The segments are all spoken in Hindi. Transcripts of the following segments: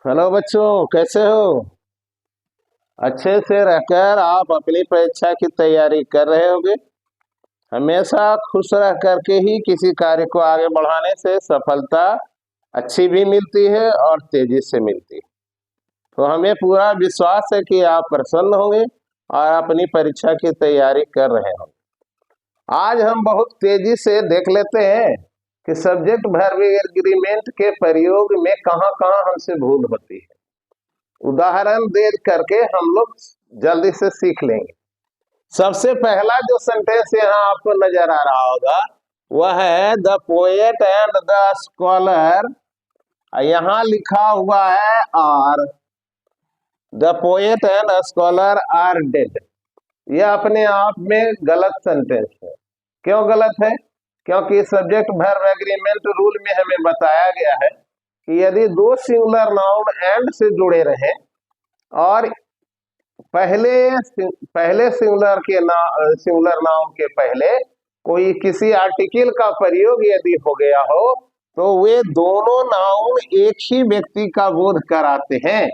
हेलो बच्चों, कैसे हो? अच्छे से रहकर आप अपनी परीक्षा की तैयारी कर रहे होगे। हमेशा खुश रह करके ही किसी कार्य को आगे बढ़ाने से सफलता अच्छी भी मिलती है और तेजी से मिलती है। तो हमें पूरा विश्वास है कि आप प्रसन्न होंगे और अपनी परीक्षा की तैयारी कर रहे होंगे। आज हम बहुत तेजी से देख लेते हैं कि सब्जेक्ट वर्ब एग्रीमेंट के प्रयोग में कहाँ कहाँ हमसे भूल होती है। उदाहरण दे करके हम लोग जल्दी से सीख लेंगे। सबसे पहला जो सेंटेंस यहाँ आपको नजर आ रहा होगा वह है the poet and the scholar. यहाँ लिखा हुआ है are. The poet and scholar are dead. यह अपने आप में गलत सेंटेंस है। क्यों गलत है? क्योंकि सब्जेक्ट वर्ब एग्रीमेंट रूल में हमें बताया गया है कि यदि दो सिंगुलर नाउन एंड से जुड़े रहे और पहले पहले सिंगुलर नाउन के पहले कोई किसी आर्टिकल का प्रयोग यदि हो गया हो तो वे दोनों नाउन एक ही व्यक्ति का बोध कराते हैं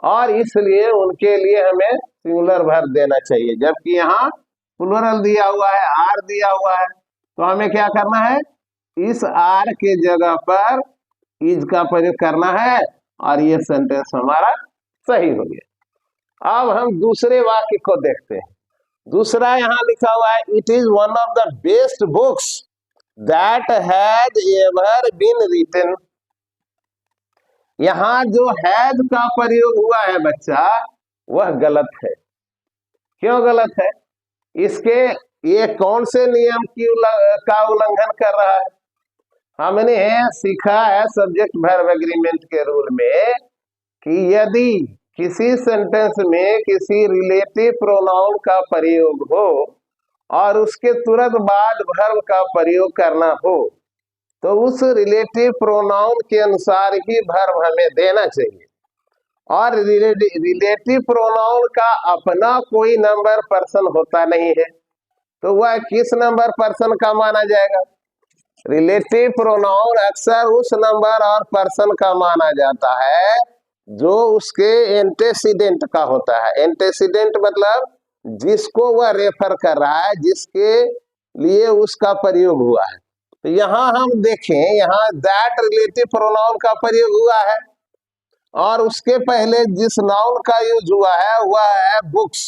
और इसलिए उनके लिए हमें सिंगुलर वर्ब देना चाहिए। जबकि यहाँ प्लूरल दिया हुआ है, आर दिया हुआ है, तो हमें क्या करना है? इस आर के जगह पर इज का प्रयोग करना है और ये सेंटेंस हमारा सही हो गया। अब हम दूसरे वाक्य को देखते हैं। दूसरा यहाँ लिखा हुआ है it is one of the best books that has ever been written. यहाँ जो हैज का प्रयोग हुआ है बच्चा, वह गलत है। क्यों गलत है? इसके ये कौन से नियम का उल्लंघन कर रहा है? हमने सीखा है सब्जेक्ट वर्ब एग्रीमेंट के रूल में कि यदि किसी सेंटेंस में किसी रिलेटिव प्रोनाउन का प्रयोग हो और उसके तुरंत बाद वर्ब का प्रयोग करना हो तो उस रिलेटिव प्रोनाउन के अनुसार ही वर्ब हमें देना चाहिए। और रिलेटिव प्रोनाउन का अपना कोई नंबर पर्सन होता नहीं है, तो वह किस नंबर पर्सन का माना जाएगा? रिलेटिव प्रोनाउन अक्सर उस नंबर और पर्सन का माना जाता है जो उसके एंटेसिडेंट का होता है। एंटेसिडेंट मतलब जिसको वह रेफर कर रहा है, जिसके लिए उसका प्रयोग हुआ है। तो यहाँ हम देखें, यहाँ दैट रिलेटिव प्रोनाउन का प्रयोग हुआ है और उसके पहले जिस नाउन का यूज हुआ है वह है बुक्स,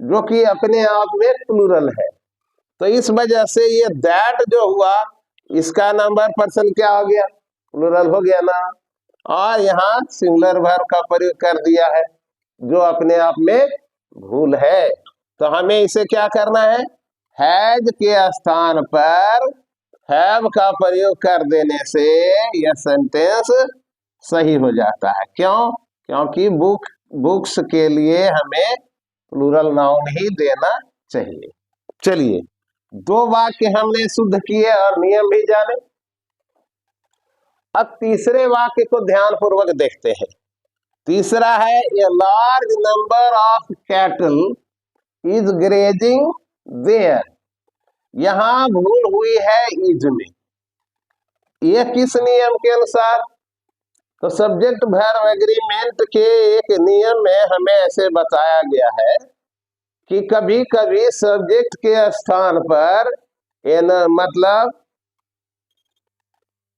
जो कि अपने आप में प्लूरल है। तो इस वजह से ये दैट जो हुआ इसका नंबर पर्सन क्या हो गया? प्लूरल हो गया ना। और यहाँ सिंगुलर वर्ब का प्रयोग कर दिया है जो अपने आप में भूल है। तो हमें इसे क्या करना है? हैज के स्थान पर हैव का प्रयोग कर देने से यह सेंटेंस सही हो जाता है। क्यों? क्योंकि बुक्स के लिए हमें प्लूरल नाउन ही देना चाहिए। चलिए, दो वाक्य हमने शुद्ध किए और नियम भी जाने। अब तीसरे वाक्य को ध्यान पूर्वक देखते हैं। तीसरा है a large number of cattle is grazing there. यहां भूल हुई है इज में। यह किस नियम के अनुसार? तो सब्जेक्ट वर्ब एग्रीमेंट के एक नियम में हमें ऐसे बताया गया है कि कभी कभी सब्जेक्ट के स्थान पर मतलब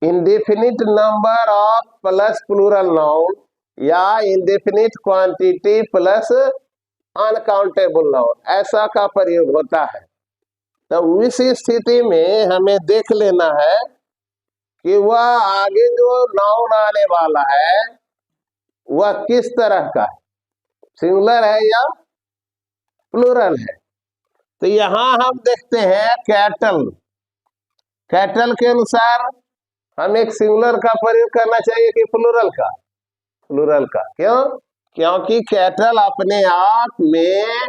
indefinite number of plus plural noun या indefinite quantity plus uncountable noun ऐसा का प्रयोग होता है। तो इस स्थिति में हमें देख लेना है कि वह आगे जो नाउन आने वाला है वह किस तरह का है, सिंगुलर है या प्लूरल है। तो यहां हम देखते हैं कैटल। कैटल के अनुसार हम एक सिंगुलर का प्रयोग करना चाहिए कि प्लूरल का? प्लूरल का। क्यों? क्योंकि कैटल अपने आप में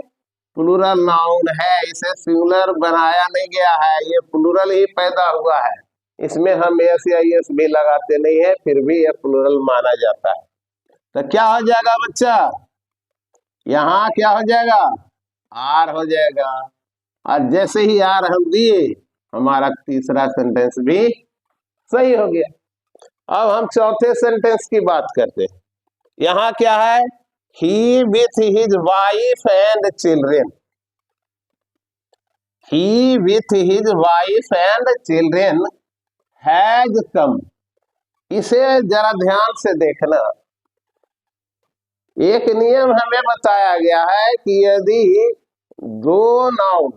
प्लूरल नाउन है, इसे सिंगुलर बनाया नहीं गया है, ये प्लूरल ही पैदा हुआ है। इसमें हम एस या एस भी लगाते नहीं है, फिर भी यह प्लूरल माना जाता है। तो क्या हो जाएगा बच्चा? यहाँ क्या हो जाएगा? आर हो जाएगा। और जैसे ही आर हम दिए हमारा तीसरा सेंटेंस भी सही हो गया। अब हम चौथे सेंटेंस की बात करते हैं। यहाँ क्या है, he with his wife and children, he with his wife and children has come. इसे जरा ध्यान से देखना, एक नियम हमें बताया गया है कि यदि दो नाउन,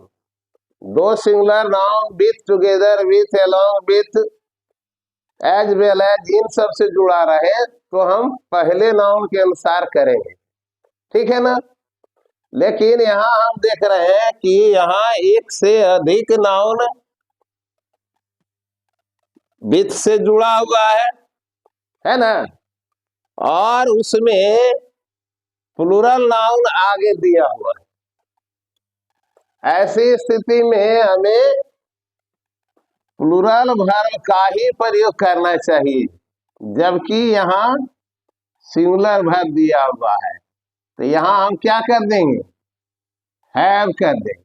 दो singular noun with, together with, along with, as well as, इन सब से जुड़ा रहे तो हम पहले नाउन के अनुसार करेंगे, ठीक है ना। लेकिन यहाँ हम देख रहे हैं कि यहाँ एक से अधिक नाउन विथ से जुड़ा हुआ है ना, और उसमें प्लूरल नाउन आगे दिया हुआ है। ऐसी स्थिति में हमें प्लूरल वर्ब का ही प्रयोग करना चाहिए, जबकि यहाँ सिंगुलर वर्ब दिया हुआ है। तो यहाँ हम क्या कर देंगे, हैव कर देंगे,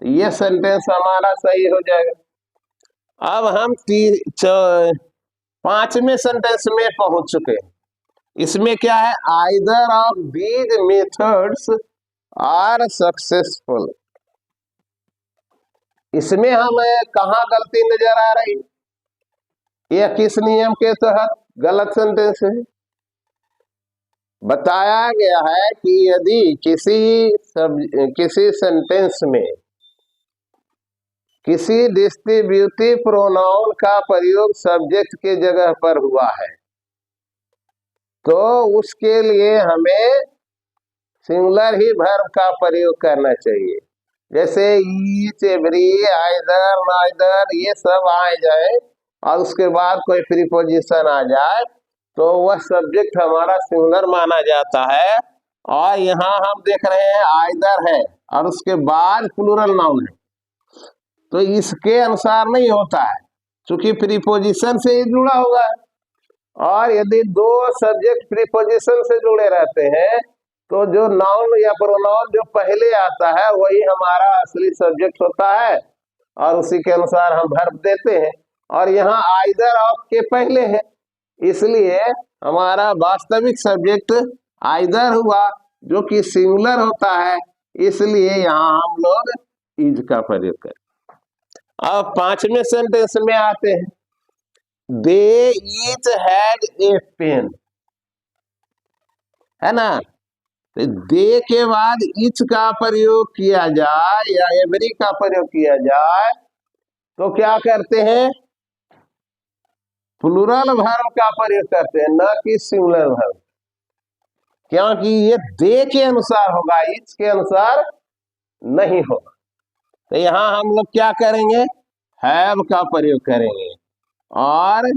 तो ये सेंटेंस हमारा सही हो जाएगा। अब हम 5वें सेंटेंस में पहुंच चुके हैं। इसमें क्या है, either of these methods are successful. इसमें हमें कहाँ गलती नजर आ रही, यह किस नियम के तहत गलत सेंटेंस है। बताया गया है कि यदि किसी सेंटेंस में किसी डिस्ट्रीब्यूटिव प्रोनाउन का प्रयोग सब्जेक्ट के जगह पर हुआ है तो उसके लिए हमें सिंगुलर ही वर्ब का प्रयोग करना चाहिए। जैसे ईच, एवरी, आइदर, नाइदर, ये सब आ जाए और उसके बाद कोई प्रीपोजिशन आ जाए तो वह सब्जेक्ट हमारा सिंगुलर माना जाता है। और यहाँ हम देख रहे हैं आइदर है और उसके बाद प्लूरल नाउन है, तो इसके अनुसार नहीं होता है, क्योंकि प्रीपोजिशन से ही जुड़ा हुआ है। और यदि दो सब्जेक्ट प्रीपोजिशन से जुड़े रहते हैं तो जो नाउन या प्रोनाउन जो पहले आता है वही हमारा असली सब्जेक्ट होता है और उसी के अनुसार हम वर्ब देते हैं। और यहाँ आइदर ऑफ के पहले है, इसलिए हमारा वास्तविक सब्जेक्ट आइदर हुआ जो कि सिंगुलर होता है, इसलिए यहाँ हम लोग इज का प्रयोग करें। अब 5वें सेंटेंस में आते हैं, दे ईच हैड ए पेन, है ना। दे के बाद इच का प्रयोग किया जाए या एवरी का प्रयोग किया जाए तो क्या करते हैं, प्लूरल वर्ब का प्रयोग करते हैं, न कि सिंगुलर वर्ब, क्योंकि ये दे के अनुसार होगा, इच के अनुसार नहीं होगा। तो यहाँ हम लोग क्या करेंगे, हैव का प्रयोग करेंगे और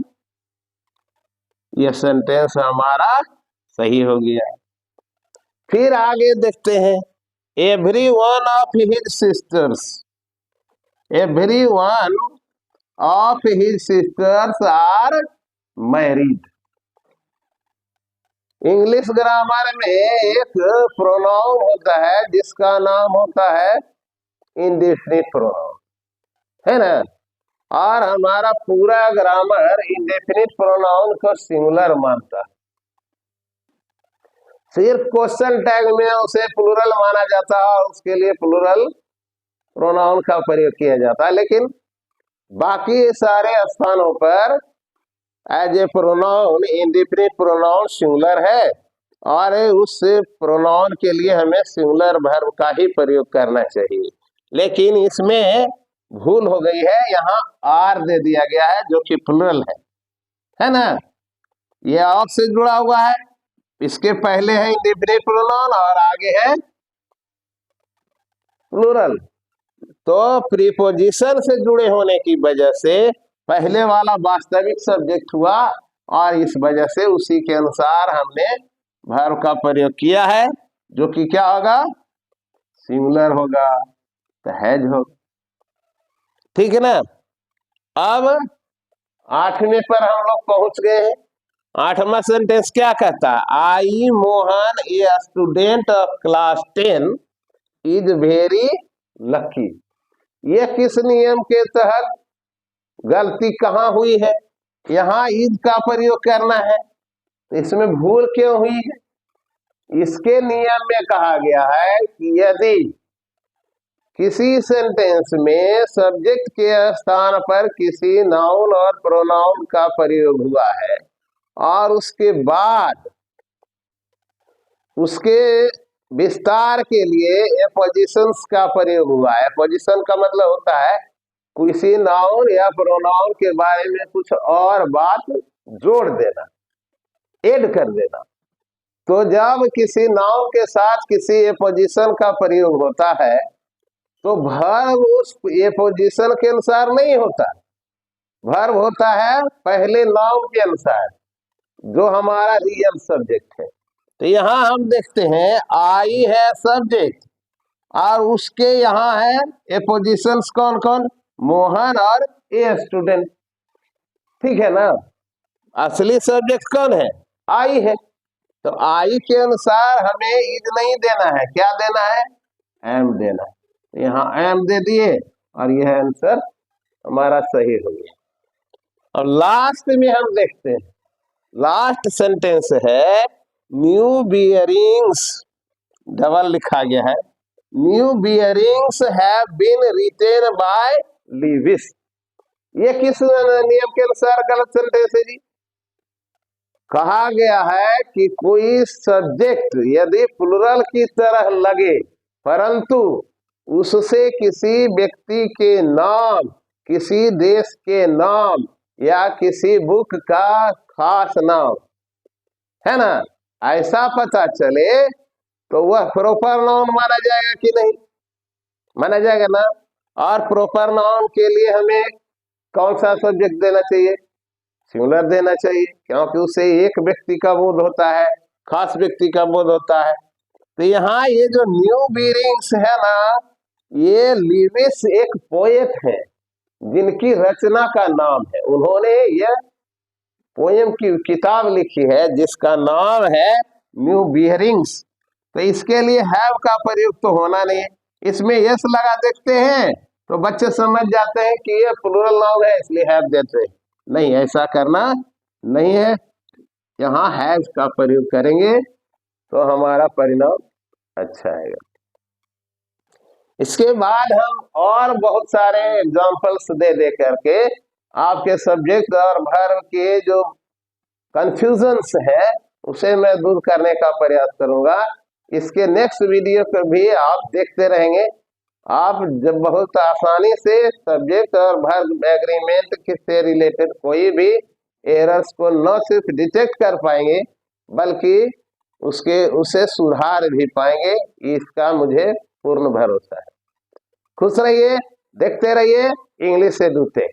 यह सेंटेंस हमारा सही हो गया। फिर आगे देखते हैं, every one of his sisters, every one of his sisters are married. English grammar में एक प्रोनाउन होता है जिसका नाम होता है इंडेफिनिट प्रोनाउन, है ना। और हमारा पूरा ग्रामर इंडेफिनिट प्रोनाउन को सिंगुलर मानता है, सिर्फ क्वेश्चन टैग में उसे प्लूरल माना जाता है और उसके लिए प्लूरल प्रोनाउन का प्रयोग किया जाता है। लेकिन बाकी सारे स्थानों पर as a pronoun indefinite pronoun singular है और उस प्रोनाउन के लिए हमें सिंगुलर वर्ब का ही प्रयोग करना चाहिए। लेकिन इसमें भूल हो गई है, यहाँ आर दे दिया गया है जो कि प्लूरल है ना। यह ऑफ से जुड़ा हुआ है, इसके पहले है इंडेफिनिट प्रोनाउन और आगे है प्लूरल। तो प्रीपोजिशन से जुड़े होने की वजह से पहले वाला वास्तविक सब्जेक्ट हुआ और इस वजह से उसी के अनुसार हमने वर्ब का प्रयोग किया है जो कि क्या होगा, सिंगुलर होगा, तो हैज होगा, ठीक है ना। अब 8वें पर हम लोग पहुंच गए हैं। 8वां सेंटेंस क्या कहता है, I Mohan a student of class 10 is very lucky. ये किस नियम के तहत गलती कहाँ हुई है, यहाँ इज का प्रयोग करना है, तो इसमें भूल क्यों हुई है, इसके नियम में कहा गया है कि यदि किसी सेंटेंस में सब्जेक्ट के स्थान पर किसी नाउन और प्रोनाउन का प्रयोग हुआ है और उसके बाद उसके विस्तार के लिए एपोजिशंस का प्रयोग हुआ है। एपोजिशन का मतलब होता है किसी नाउन या प्रोनाउन के बारे में कुछ और बात जोड़ देना, ऐड कर देना। तो जब किसी नाउन के साथ किसी एपोजिशन का प्रयोग होता है तो वर्ब उस एपोजिशन के अनुसार नहीं होता, वर्ब होता है पहले नाउन के अनुसार, जो हमारा रियल सब्जेक्ट है। तो यहाँ हम देखते हैं आई है सब्जेक्ट और उसके यहाँ है एपोजिशंस कौन कौन, मोहन और ए स्टूडेंट, ठीक है ना। असली सब्जेक्ट कौन है, आई है। तो आई के अनुसार हमें इज नहीं देना है, क्या देना है, एम देना है। यहाँ एम दे दिए और यह आंसर हमारा सही हो गया। और लास्ट में हम देखते हैं, लास्ट सेंटेंस है न्यू बियरिंग्स, डबल लिखा गया है, new bearings have been written by Lewis. ये किस नियम के अनुसार गलत सेंटेंस है जी। कहा गया है कि कोई सब्जेक्ट यदि प्लुरल की तरह लगे परंतु उससे किसी व्यक्ति के नाम, किसी देश के नाम या किसी बुक का खास नाम है ना, ऐसा पता चले तो वह प्रॉपर नाउन माना जाएगा कि नहीं, माना जाएगा ना। और प्रॉपर नाउन के लिए हमें कौन सा सब्जेक्ट देना चाहिए, सिंगुलर देना चाहिए, क्योंकि उससे एक व्यक्ति का बोध होता है, खास व्यक्ति का बोध होता है। तो यहाँ ये जो न्यू बियरिंग्स है ना, ये लीविस एक पोएट है जिनकी रचना का नाम है, उन्होंने ये पोएम की किताब लिखी है जिसका नाम है न्यू बियरिंग्स। तो इसके लिए हैव का प्रयोग तो होना नहीं, इसमें यस लगा देखते हैं तो बच्चे समझ जाते हैं कि ये प्लुरल नाउन है इसलिए हैव देते हैं। नहीं, ऐसा करना नहीं है, यहाँ हैव का प्रयोग करेंगे तो हमारा परिणाम अच्छा आएगा। इसके बाद हम और बहुत सारे एग्जाम्पल्स दे दे करके आपके सब्जेक्ट और वर्ब के जो कंफ्यूजन्स है उसे मैं दूर करने का प्रयास करूंगा। इसके नेक्स्ट वीडियो पर भी आप देखते रहेंगे, आप जब बहुत आसानी से सब्जेक्ट और वर्ब एग्रीमेंट से रिलेटेड कोई भी एरर्स को न सिर्फ डिटेक्ट कर पाएंगे बल्कि उसे सुधार भी पाएंगे, इसका मुझे पूर्ण भरोसा है। खुश रहिए, देखते रहिए इंग्लिश से दूते।